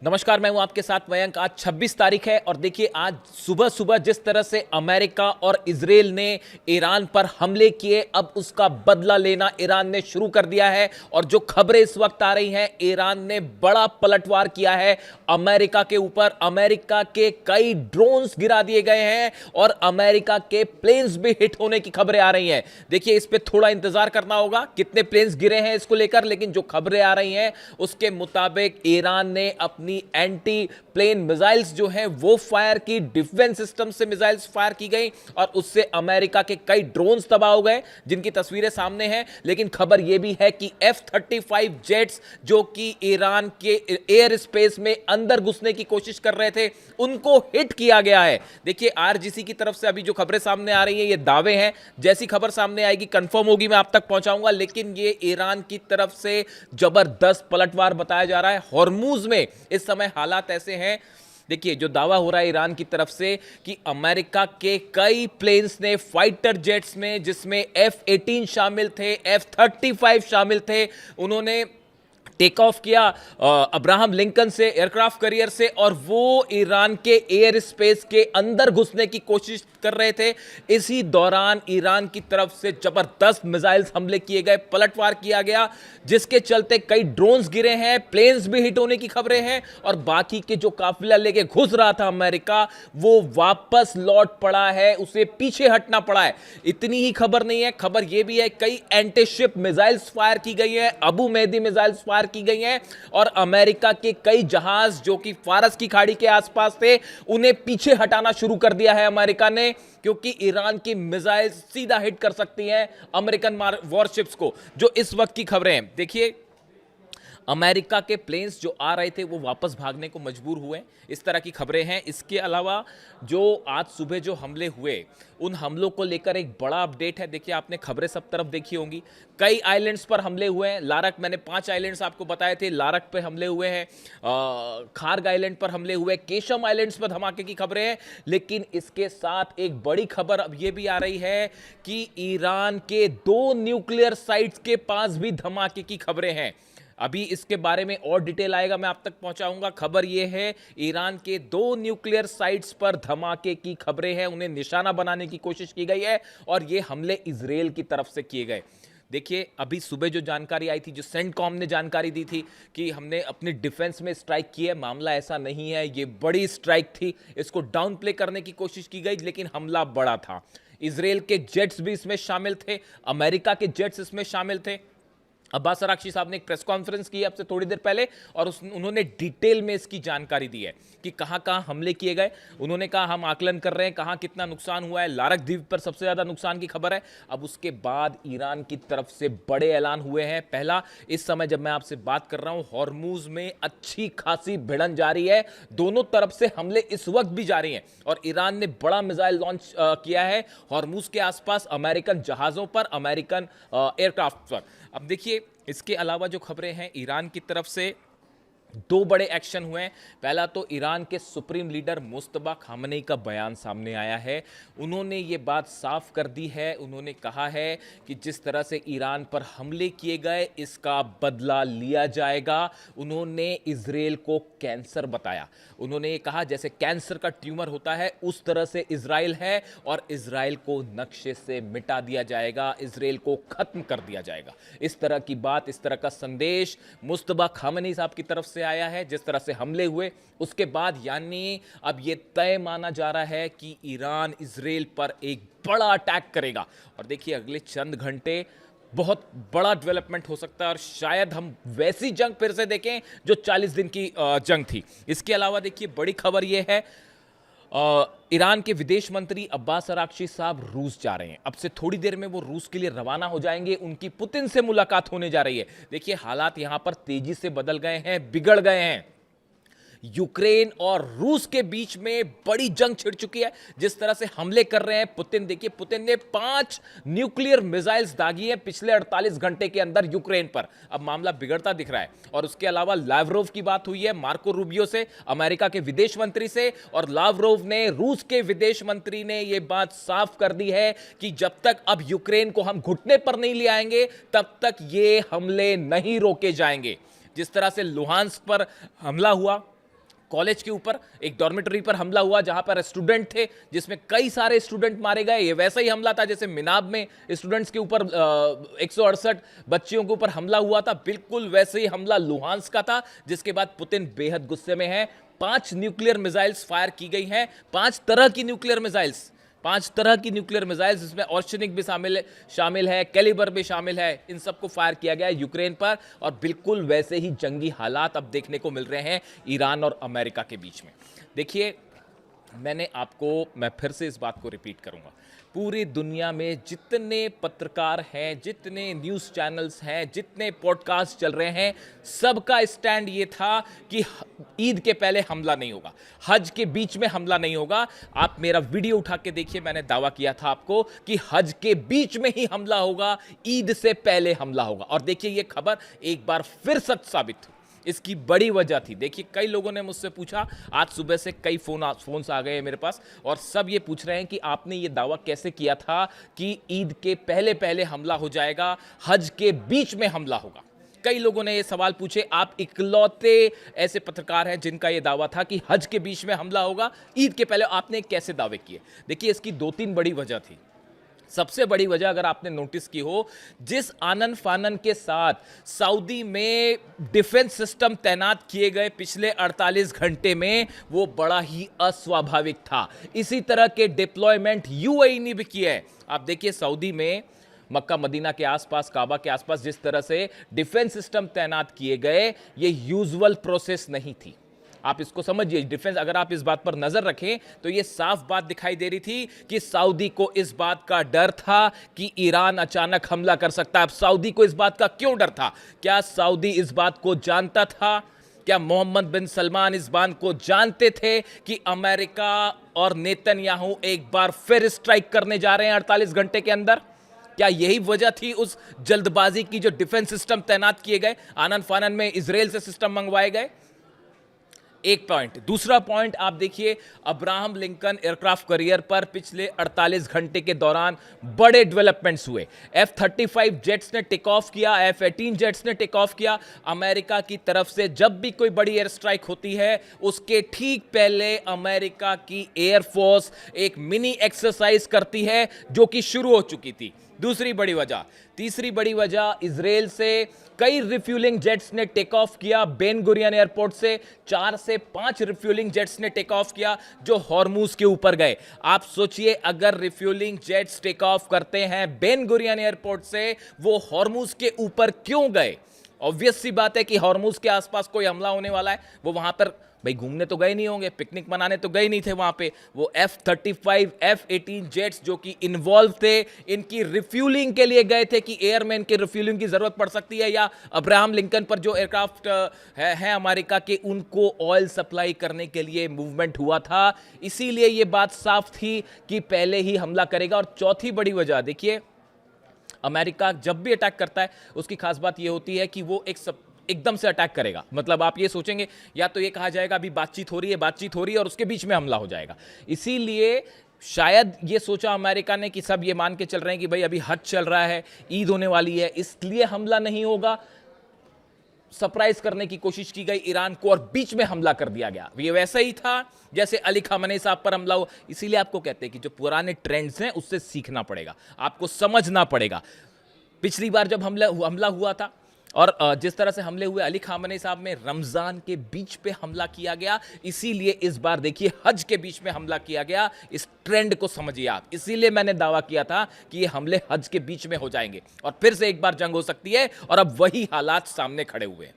नमस्कार, मैं हूं आपके साथ मयंक। आज 26 तारीख है और देखिए आज सुबह सुबह जिस तरह से अमेरिका और इजराइल ने ईरान पर हमले किए, अब उसका बदला लेना ईरान ने शुरू कर दिया है। और जो खबरें इस वक्त आ रही हैं, ईरान ने बड़ा पलटवार किया है अमेरिका के ऊपर। अमेरिका के कई ड्रोन्स गिरा दिए गए हैं और अमेरिका के प्लेन्स भी हिट होने की खबरें आ रही हैं। देखिए, इस पे थोड़ा इंतजार करना होगा कितने प्लेन्स गिरे हैं इसको लेकर, लेकिन जो खबरें आ रही हैं उसके मुताबिक ईरान ने अपनी एंटी प्लेन मिसाइल्स जो हैं वो फायर की, डिफेंस सिस्टम से मिसाइल्स फायर की गई और उससे अमेरिका के कई ड्रोन्स तबाह हो गए, जिनकी तस्वीरें सामने हैं। लेकिन खबर यह भी है कि F-35 जेट्स जो कि ईरान के एयर स्पेस में अंदर घुसने की कोशिश कर रहे थे, उनको हिट किया गया है। देखिए, आरजीसी की तरफ से अभी जो खबरें सामने आ रही हैं ये दावे हैं, जैसी खबर सामने आएगी कंफर्म होगी मैं आप तक पहुंचाऊंगा। लेकिन ये ईरान की तरफ से जबरदस्त पलटवार बताया जा रहा है। हॉर्मूज में इस समय हालात ऐसे हैं, देखिए जो दावा हो रहा है ईरान की तरफ से कि अमेरिका के कई प्लेन्स ने, फाइटर जेट्स में, जिसमें F-18 शामिल थे, F-35 शामिल थे, उन्होंने टेक ऑफ किया अब्राहम लिंकन से, एयरक्राफ्ट कैरियर से, और वो ईरान के एयर स्पेस के अंदर घुसने की कोशिश कर रहे थे। इसी दौरान ईरान की तरफ से जबरदस्त मिसाइल्स हमले किए गए, पलटवार किया गया, जिसके चलते कई ड्रोन्स गिरे हैं, प्लेन्स भी हिट होने की खबरें हैं और बाकी के जो काफिला लेके घुस रहा था अमेरिका, वो वापस लौट पड़ा है, उसे पीछे हटना पड़ा है। इतनी ही खबर नहीं है, खबर यह भी है कई एंटी शिप मिसाइल्स फायर की गई है, अबू मेहदी मिसाइल्स फायर की गई हैं और अमेरिका के कई जहाज जो कि फारस की खाड़ी के आसपास थे, उन्हें पीछे हटाना शुरू कर दिया है अमेरिका ने, क्योंकि ईरान की मिसाइल सीधा हिट कर सकती हैं अमेरिकन वॉरशिप्स को। जो इस वक्त की खबरें हैं, देखिए अमेरिका के प्लेन्स जो आ रहे थे वो वापस भागने को मजबूर हुए, इस तरह की खबरें हैं। इसके अलावा जो आज सुबह जो हमले हुए, उन हमलों को लेकर एक बड़ा अपडेट है। देखिए, आपने खबरें सब तरफ देखी होंगी, कई आइलैंड्स पर हमले हुए हैं। लारक, मैंने 5 आइलैंड्स आपको बताए थे, लारक पे हमले हुए हैं, खार्ग आइलैंड पर हमले हुए, केशम आइलैंड्स पर धमाके की खबरें हैं। लेकिन इसके साथ एक बड़ी खबर अब यह भी आ रही है कि ईरान के 2 न्यूक्लियर साइट्स के पास भी धमाके की खबरें हैं। अभी इसके बारे में और डिटेल आएगा, मैं आप तक पहुंचाऊंगा। खबर यह है ईरान के 2 न्यूक्लियर साइट्स पर धमाके की खबरें हैं, उन्हें निशाना बनाने की कोशिश की गई है और ये हमले इजराइल की तरफ से किए गए। देखिए, अभी सुबह जो जानकारी आई थी, जो सेंटकॉम ने जानकारी दी थी कि हमने अपनी डिफेंस में स्ट्राइक की है, मामला ऐसा नहीं है, ये बड़ी स्ट्राइक थी, इसको डाउन प्ले करने की कोशिश की गई, लेकिन हमला बड़ा था। इजराइल के जेट्स भी इसमें शामिल थे, अमेरिका के जेट्स इसमें शामिल थे। अब्बास अराक्ची साहब ने एक प्रेस कॉन्फ्रेंस की आपसे थोड़ी देर पहले और उन्होंने डिटेल में इसकी जानकारी दी है कि कहां-कहां हमले किए गए। उन्होंने कहा हम आकलन कर रहे हैं कहां कितना नुकसान हुआ है। लारक द्वीप पर सबसे ज्यादा नुकसान की खबर है। अब उसके बाद ईरान की तरफ से बड़े ऐलान हुए हैं। पहला, इस समय जब मैं आपसे बात कर रहा हूं, हॉर्मूज में अच्छी खासी भिड़न जारी है, दोनों तरफ से हमले इस वक्त भी जारी हैं और ईरान ने बड़ा मिसाइल लॉन्च किया है हॉर्मूज के आसपास, अमेरिकन जहाजों पर, अमेरिकन एयरक्राफ्ट पर। अब देखिए, इसके अलावा जो खबरें हैं, ईरान की तरफ से 2 बड़े एक्शन हुए हैं। पहला तो ईरान के सुप्रीम लीडर मुस्तफा खामनेई का बयान सामने आया है। उन्होंने ये बात साफ कर दी है, उन्होंने कहा है कि जिस तरह से ईरान पर हमले किए गए, इसका बदला लिया जाएगा। उन्होंने इजराइल को कैंसर बताया। उन्होंने ये कहा जैसे कैंसर का ट्यूमर होता है, उस तरह से इजराइल है और इजराइल को नक्शे से मिटा दिया जाएगा, इजराइल को खत्म कर दिया जाएगा। इस तरह की बात, इस तरह का संदेश मुस्तफा खामनेई साहब की तरफ से आया है। जिस तरह से हमले हुए उसके बाद, यानी अब यह तय माना जा रहा है कि ईरान इजराइल पर एक बड़ा अटैक करेगा। और देखिए, अगले चंद घंटे बहुत बड़ा डेवलपमेंट हो सकता है और शायद हम वैसी जंग फिर से देखें जो 40 दिन की जंग थी। इसके अलावा देखिए, बड़ी खबर यह है, ईरान के विदेश मंत्री अब्बास अराक्ची साहब रूस जा रहे हैं। अब से थोड़ी देर में वो रूस के लिए रवाना हो जाएंगे, उनकी पुतिन से मुलाकात होने जा रही है। देखिए, हालात यहां पर तेजी से बदल गए हैं, बिगड़ गए हैं। यूक्रेन और रूस के बीच में बड़ी जंग छिड़ चुकी है। जिस तरह से हमले कर रहे हैं पुतिन, देखिए पुतिन ने 5 न्यूक्लियर मिसाइल्स दागी हैं पिछले 48 घंटे के अंदर यूक्रेन पर। अब मामला बिगड़ता दिख रहा है। और उसके अलावा लावरोव की बात हुई है मार्को रूबियो से, अमेरिका के विदेश मंत्री से, और लावरोव ने, रूस के विदेश मंत्री ने यह बात साफ कर दी है कि जब तक अब यूक्रेन को हम घुटने पर नहीं ले आएंगे, तब तक ये हमले नहीं रोके जाएंगे। जिस तरह से लुहांस्क पर हमला हुआ, कॉलेज के ऊपर एक डॉर्मेटरी पर हमला हुआ जहां पर स्टूडेंट थे, जिसमें कई सारे स्टूडेंट मारे गए। ये वैसा ही हमला था जैसे मिनाब में स्टूडेंट्स के ऊपर 168 बच्चियों के ऊपर हमला हुआ था, बिल्कुल वैसे ही हमला लुहांस का था, जिसके बाद पुतिन बेहद गुस्से में है। 5 न्यूक्लियर मिसाइल्स फायर की गई हैं, 5 तरह की न्यूक्लियर मिसाइल्स, 5 तरह की न्यूक्लियर मिसाइल्स, जिसमें ऑर्शनिक भी शामिल है, कैलिबर भी शामिल है। इन सबको फायर किया गया है यूक्रेन पर, और बिल्कुल वैसे ही जंगी हालात अब देखने को मिल रहे हैं ईरान और अमेरिका के बीच में। देखिए, मैं फिर से इस बात को रिपीट करूंगा, पूरी दुनिया में जितने पत्रकार हैं, जितने न्यूज़ चैनल्स हैं, जितने पॉडकास्ट चल रहे हैं, सबका स्टैंड ये था कि ईद के पहले हमला नहीं होगा, हज के बीच में हमला नहीं होगा। आप मेरा वीडियो उठा के देखिए, मैंने दावा किया था आपको कि हज के बीच में ही हमला होगा, ईद से पहले हमला होगा। और देखिए, ये खबर एक बार फिर सच साबित हुई। इसकी बड़ी वजह थी, देखिए, कई लोगों ने मुझसे पूछा, आज सुबह से कई फोन्स आ गए मेरे पास, और सब ये पूछ रहे हैं कि आपने ये दावा कैसे किया था कि ईद के पहले पहले हमला हो जाएगा, हज के बीच में हमला होगा। कई लोगों ने ये सवाल पूछे। आप इकलौते ऐसे पत्रकार हैं जिनका ये दावा था कि हज के बीच में हमला होगा, ईद के पहले आपने कैसे दावे किए? देखिए, इसकी 2-3 बड़ी वजह थी। सबसे बड़ी वजह, अगर आपने नोटिस की हो, जिस आनन फानन के साथ सऊदी में डिफेंस सिस्टम तैनात किए गए पिछले 48 घंटे में, वो बड़ा ही अस्वाभाविक था। इसी तरह के डिप्लॉयमेंट यूएई ने भी किए हैं। आप देखिए, सऊदी में मक्का मदीना के आसपास, काबा के आसपास जिस तरह से डिफेंस सिस्टम तैनात किए गए, ये यूजुअल प्रोसेस नहीं थी। आप इसको समझिए, डिफेंस, अगर आप इस बात पर नजर रखें तो ये साफ बात दिखाई दे रही थी कि सऊदी को इस बात का डर था कि ईरान अचानक हमला कर सकता है। अब सऊदी को इस बात का क्यों डर था? क्या सऊदी इस बात को जानता था? क्या मोहम्मद बिन सलमान इस बात को जानते थे कि अमेरिका और नेतन्याहू एक बार फिर स्ट्राइक करने जा रहे हैं 48 घंटे के अंदर? क्या यही वजह थी उस जल्दबाजी की जो डिफेंस सिस्टम तैनात किए गए, आनन फानन में इजराइल से सिस्टम मंगवाए गए? एक पॉइंट। दूसरा पॉइंट आप देखिए, अब्राहम लिंकन एयरक्राफ्ट कैरियर पर पिछले 48 घंटे के दौरान बड़े डेवलपमेंट्स हुए। F-35 जेट्स ने टेक ऑफ किया, F-18 जेट्स ने टेक ऑफ किया। अमेरिका की तरफ से जब भी कोई बड़ी एयर स्ट्राइक होती है, उसके ठीक पहले अमेरिका की एयरफोर्स एक मिनी एक्सरसाइज करती है, जो कि शुरू हो चुकी थी। दूसरी बड़ी वजह। तीसरी बड़ी वजह, इजराइल से कई रिफ्यूलिंग जेट्स ने टेक ऑफ किया बेन गुरियन एयरपोर्ट से। 4 से 5 रिफ्यूलिंग जेट्स ने टेक ऑफ किया, जो हॉर्मूज के ऊपर गए। आप सोचिए, अगर रिफ्यूलिंग जेट्स टेक ऑफ करते हैं बेन गुरियन एयरपोर्ट से, वो हॉर्मूज के ऊपर क्यों गए? ऑब्वियस सी बात है कि हॉर्मूज के आसपास कोई हमला होने वाला है। वो वहां पर भाई घूमने तो गए नहीं होंगे, पिकनिक मनाने तो गए नहीं थे वहां पे। वो F-35 F-18 जेट्स जो कि इन्वॉल्व थे, इनकी रिफ्यूलिंग के लिए गए थे कि एयरमैन की रिफ्यूलिंग की जरूरत पड़ सकती है, या अब्राहम लिंकन पर जो एयरक्राफ्ट है अमेरिका के, उनको ऑयल सप्लाई करने के लिए मूवमेंट हुआ था। इसीलिए ये बात साफ थी कि पहले ही हमला करेगा। और चौथी बड़ी वजह, देखिए, अमेरिका जब भी अटैक करता है, उसकी खास बात यह होती है कि वो एकदम से अटैक करेगा। मतलब आप ये सोचेंगे, या तो ये कहा जाएगा अभी बातचीत हो रही है और उसके बीच में हमला हो जाएगा। इसीलिए शायद ये सोचा अमेरिका ने कि सब ये मान के चल रहे हैं कि भाई अभी हज चल रहा है, ईद होने वाली है, इसलिए हमला नहीं होगा। सरप्राइज करने की कोशिश की गई ईरान को, और बीच में हमला कर दिया गया। ये वैसा ही था जैसे अली खामेनी साहब पर हमला हुआ। इसीलिए आपको कहते हैं कि जो पुराने ट्रेंड्स हैं उससे सीखना पड़ेगा, आपको समझना पड़ेगा। पिछली बार जब हमला हुआ था, और जिस तरह से हमले हुए अली खामेनी साहब में, रमजान के बीच पे हमला किया गया। इसीलिए इस बार देखिए हज के बीच में हमला किया गया। इस ट्रेंड को समझिए आप। इसीलिए मैंने दावा किया था कि ये हमले हज के बीच में हो जाएंगे और फिर से एक बार जंग हो सकती है, और अब वही हालात सामने खड़े हुए हैं।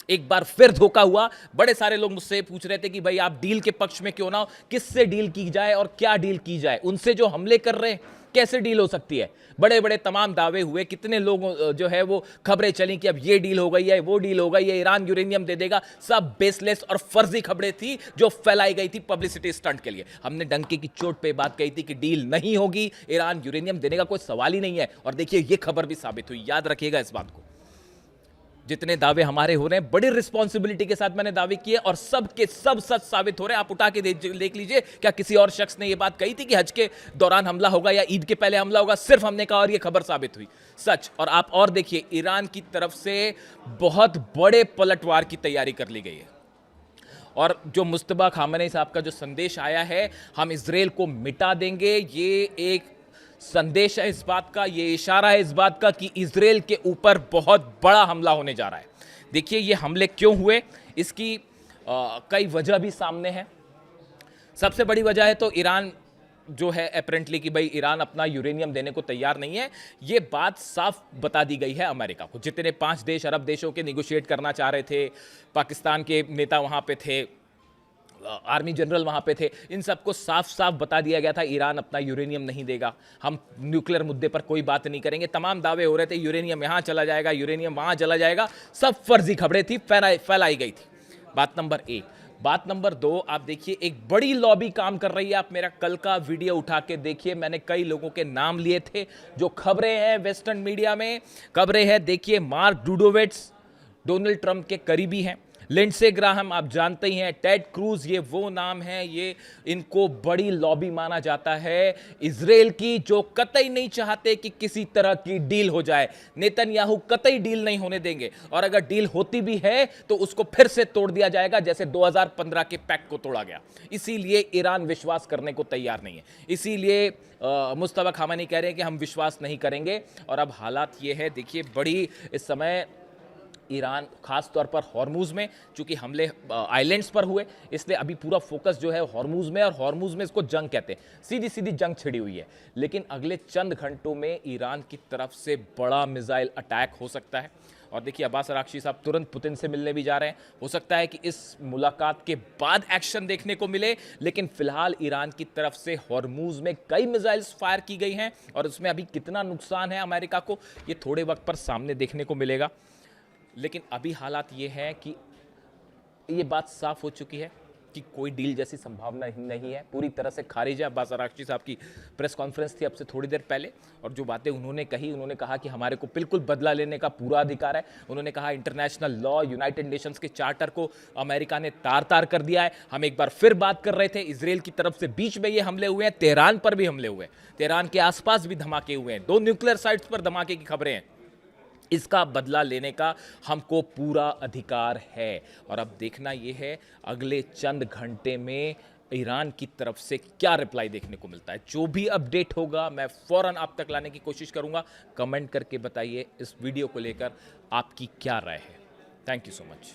एक बार फिर धोखा हुआ। बड़े सारे लोग मुझसे पूछ रहे थे कि भाई आप डील के पक्ष में क्यों ना हो, किससे डील की जाए और क्या डील की जाए, उनसे जो हमले कर रहे हैं कैसे डील हो सकती है। बड़े बड़े तमाम दावे हुए, कितने लोग जो है वो खबरें चली कि अब ये डील हो गई है, वो डील हो गई है, ईरान यूरेनियम दे देगा। सब बेसलेस और फर्जी खबरें थी जो फैलाई गई थी पब्लिसिटी स्टंट के लिए। हमने डंके की चोट पे बात कही थी कि डील नहीं होगी, ईरान यूरेनियम देने का कोई सवाल ही नहीं है, और देखिए ये खबर भी साबित हुई। याद रखिएगा इस बात को। जितने दावे हमारे हो रहे हैं, बड़ी रिस्पॉन्सिबिलिटी के साथ मैंने दावे किए, और सब के सब सच साबित हो रहे हैं। आप उठा के देख लीजिए, क्या किसी और शख्स ने यह बात कही थी कि हज के दौरान हमला होगा या ईद के पहले हमला होगा? सिर्फ हमने कहा और यह खबर साबित हुई सच। और आप और देखिए, ईरान की तरफ से बहुत बड़े पलटवार की तैयारी कर ली गई है। और जो मुस्तबा खामनेई साहब का जो संदेश आया है, हम इजराइल को मिटा देंगे, ये एक संदेश है इस बात का, ये इशारा है इस बात का कि इजराइल के ऊपर बहुत बड़ा हमला होने जा रहा है। देखिए ये हमले क्यों हुए, इसकी कई वजह भी सामने है। सबसे बड़ी वजह है तो ईरान जो है अपेरेंटली कि भाई ईरान अपना यूरेनियम देने को तैयार नहीं है। ये बात साफ बता दी गई है अमेरिका को। जितने 5 देश अरब देशों के निगोशिएट करना चाह रहे थे, पाकिस्तान के नेता वहां पे थे, आर्मी जनरल वहां पे थे, इन सबको साफ साफ बता दिया गया था ईरान अपना यूरेनियम नहीं देगा, हम न्यूक्लियर मुद्दे पर कोई बात नहीं करेंगे। तमाम दावे हो रहे थे यूरेनियम यहां चला जाएगा, यूरेनियम वहां चला जाएगा, सब फर्जी खबरें थी, फैलाई गई थी। बात नंबर 1। बात नंबर 2, आप देखिए एक बड़ी लॉबी काम कर रही है। आप मेरा कल का वीडियो उठा के देखिए, मैंने कई लोगों के नाम लिए थे जो खबरें हैं वेस्टर्न मीडिया में खबरें हैं। देखिए मार्क डूडोविट्स डोनाल्ड ट्रंप के करीबी हैं, लिंडसे ग्राहम आप जानते ही हैं, टेड क्रूज, ये वो नाम है, ये इनको बड़ी लॉबी माना जाता है इजराइल की, जो कतई नहीं चाहते कि किसी तरह की डील हो जाए। नेतन्याहू कतई डील नहीं होने देंगे, और अगर डील होती भी है तो उसको फिर से तोड़ दिया जाएगा जैसे 2015 के पैक्ट को तोड़ा गया। इसीलिए ईरान विश्वास करने को तैयार नहीं है, इसीलिए मुस्तफा खामेनी कह रहे हैं कि हम विश्वास नहीं करेंगे। और अब हालात ये है, देखिए बड़ी इस समय ईरान खास तौर पर हॉर्मुज में, चूंकि हमले आइलैंड्स पर हुए इसलिए अभी पूरा फोकस जो है हॉर्मुज में, और हॉर्मुज में इसको जंग कहते हैं, सीधी सीधी जंग छिड़ी हुई है। लेकिन अगले चंद घंटों में ईरान की तरफ से बड़ा मिसाइल अटैक हो सकता है। और देखिए अब्बास अरागची साहब तुरंत पुतिन से मिलने भी जा रहे हैं, हो सकता है कि इस मुलाकात के बाद एक्शन देखने को मिले। लेकिन फिलहाल ईरान की तरफ से हॉर्मुज में कई मिसाइल्स फायर की गई हैं, और उसमें अभी कितना नुकसान है अमेरिका को, ये थोड़े वक्त पर सामने देखने को मिलेगा। लेकिन अभी हालात ये हैं कि ये बात साफ हो चुकी है कि कोई डील जैसी संभावना ही नहीं है, पूरी तरह से खारिज है। अब्बास अरागची साहब की प्रेस कॉन्फ्रेंस थी अब से थोड़ी देर पहले, और जो बातें उन्होंने कही, उन्होंने कहा कि हमारे को बिल्कुल बदला लेने का पूरा अधिकार है। उन्होंने कहा इंटरनेशनल लॉ, यूनाइटेड नेशंस के चार्टर को अमेरिका ने तार तार कर दिया है। हम एक बार फिर बात कर रहे थे, इजराइल की तरफ से बीच में ये हमले हुए हैं, तेहरान पर भी हमले हुए हैं, तेहरान के आसपास भी धमाके हुए हैं, 2 न्यूक्लियर साइट्स पर धमाके की खबरें हैं। इसका बदला लेने का हमको पूरा अधिकार है। और अब देखना यह है अगले चंद घंटे में ईरान की तरफ से क्या रिप्लाई देखने को मिलता है। जो भी अपडेट होगा मैं फौरन आप तक लाने की कोशिश करूंगा। कमेंट करके बताइए इस वीडियो को लेकर आपकी क्या राय है। Thank you so much.